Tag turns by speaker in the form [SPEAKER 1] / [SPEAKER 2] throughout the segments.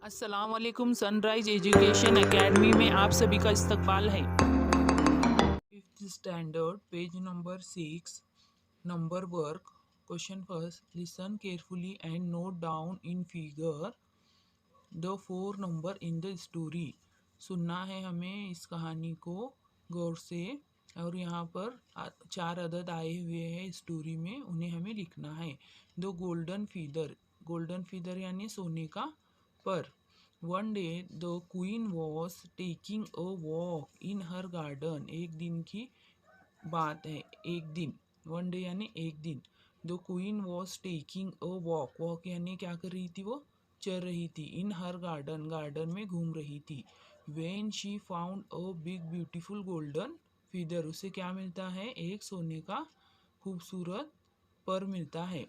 [SPEAKER 1] अस्सलाम वालेकुम। Sunrise education academy में आप सभी का इस्तकबाल है। Fifth standard page number 6 number work. Question first, listen carefully and note down in figure the 4 number in the story. सुनना है हमें इस कहानी को गौर से, और यहाँ पर 4 अदद आए हुए हैं स्टोरी में, उन्हें हमें लिखना है। The golden feather, golden feather यानी सोने का पर। One day the queen was taking a walk in her garden. एक दिन की बात है, एक दिन। वन डे यानी एक दिन। The queen was taking a walk, walk यानी क्या कर रही थी, वो चल रही थी। इन हर गार्डन, गार्डन में घूम रही थी। When she found a big beautiful golden feather, उसे क्या मिलता है, एक सोने का खूबसूरत पर मिलता है।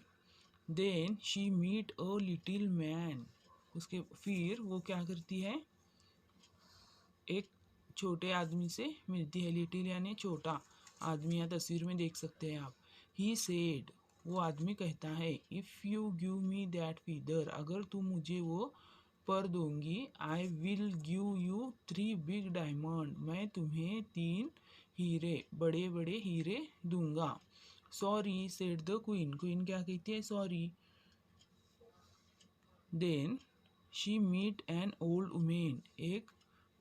[SPEAKER 1] Then she meet a little man, उसके फिर वो क्या करती है, एक छोटे आदमी से मिलती है। लिटिल यानी छोटा आदमी, या तस्वीर में देख सकते हैं आप। ही सेड, वो आदमी कहता है, if you give me that feather, अगर तुम मुझे वो पर दोगी, I will give you 3 big diamond, मैं तुम्हें 3 हीरे, बड़े बड़े हीरे दूंगा। Sorry said the queen, queen क्या कहती है, sorry. Then she meet an old women, एक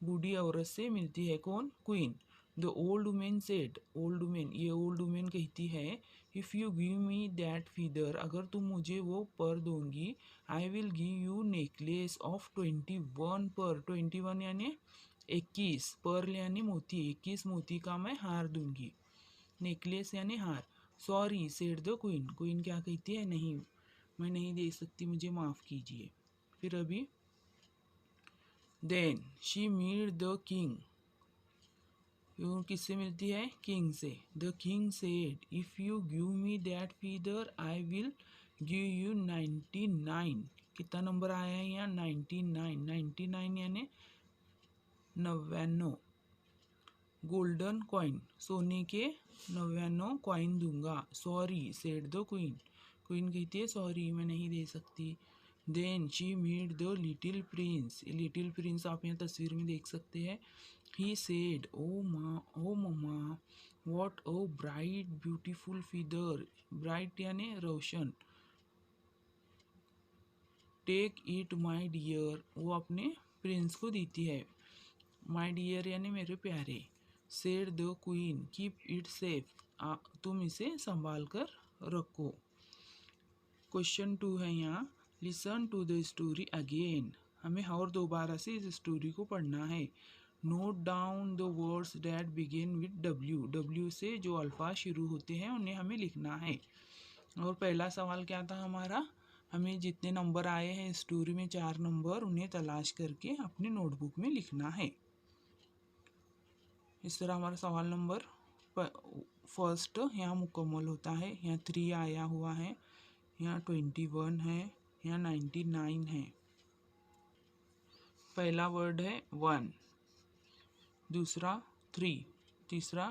[SPEAKER 1] बूढ़ी औरत से मिलती है, कौन, queen. The old women said, old women, ये ओल्ड वुमेन कहती है, if you give me that feather, अगर तुम मुझे वो पर दोगी, I will give you necklace of 21 पर, 21 यानी 21, पर्ल यानी मोती, 21 मोती का मैं हार दूंगी। नेकलेस यानी हार। Sorry said the queen, queen क्या कहती है, नहीं, मैं नहीं दे सकती, मुझे माफ़ कीजिए। फिर अभी then she meet the king, वो किससे मिलती है, किंग से। The king said, if you give me that feather, I will give you 99, कितना नंबर आया है यहाँ, 99, 99 यानी 99, गोल्डन कॉइन, सोने के 99 कॉइन दूंगा। Sorry said the queen, queen कहती है, सॉरी मैं नहीं दे सकती। Then she meet the little prince, little prince आप यहाँ तस्वीर में देख सकते हैं। He said, oh mama, what a bright beautiful feather, bright यानी रोशन। टेक इट माई डियर, वो अपने प्रिंस को देती है, माई डियर यानी मेरे प्यारे। Said the queen, keep it safe, तुम इसे संभाल कर रखो। क्वेश्चन 2 है यहाँ, listen to the story again, हमें और दोबारा से इस स्टोरी को पढ़ना है। Note down the words that begin with W, W से जो अल्फाज शुरू होते हैं उन्हें हमें लिखना है। और पहला सवाल क्या था हमारा, हमें जितने नंबर आए हैं स्टोरी में 4 नंबर, उन्हें तलाश करके अपनी नोटबुक में लिखना है। इस तरह हमारा सवाल नंबर फर्स्ट यहाँ मुकम्मल होता है। यहाँ 3 आया हुआ है, यहाँ 21 है, यहाँ 99 है। पहला वर्ड है 1, दूसरा 3, तीसरा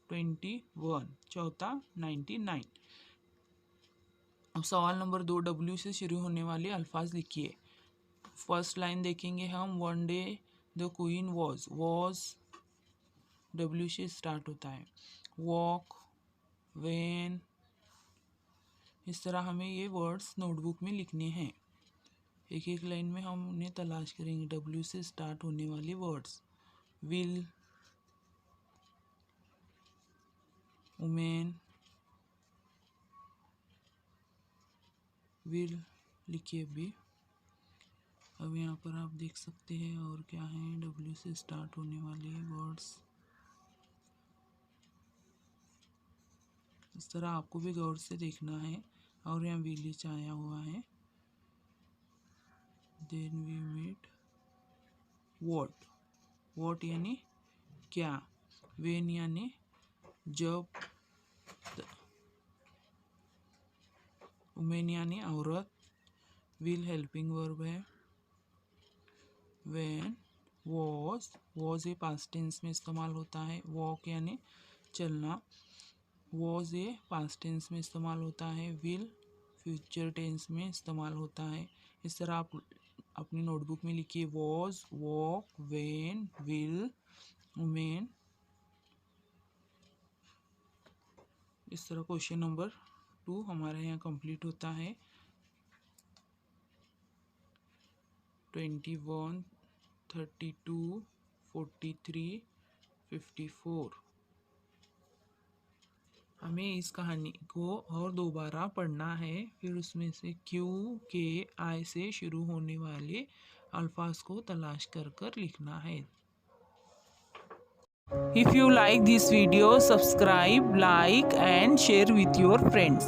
[SPEAKER 1] 21, चौथा 99। अब सवाल नंबर 2, डब्ल्यू से शुरू होने वाले अल्फाज लिखिए। फर्स्ट लाइन देखेंगे हम, one day the queen was W से स्टार्ट होता है। वॉक, वेन, इस तरह हमें ये वर्ड्स नोटबुक में लिखने हैं। एक एक लाइन में हम उन्हें तलाश करेंगे, डब्ल्यू से स्टार्ट होने वाले वर्ड्स। विल, वुमेन, विल लिखिए अभी। अब यहाँ पर आप देख सकते हैं और क्या है, डब्ल्यू से स्टार्ट होने वाले वर्ड्स। इस तरह आपको भी गौर से देखना है। और यहाँ विलेज आया हुआ है। Then we meet what, what यानी क्या, वेन यानी जब, वुमेन यानी औरत, विल हेल्पिंग वर्ब है। When, was a past tense में इस्तेमाल होता है। वॉक यानी चलना, वॉज ए पास्ट टेंस में इस्तेमाल होता है। विल फ्यूचर टेंस में इस्तेमाल होता है। इस तरह आप अपनी नोटबुक में लिखिए was, walk, when, will, when. इस तरह क्वेश्चन नंबर 2 हमारे यहाँ कंप्लीट होता है। 21, 32, 43, 54। हमें इस कहानी को और दोबारा पढ़ना है, फिर उसमें से क्यू के आई से शुरू होने वाले अल्फाज को तलाश कर कर लिखना है। If you like this video, subscribe, like and share with your friends.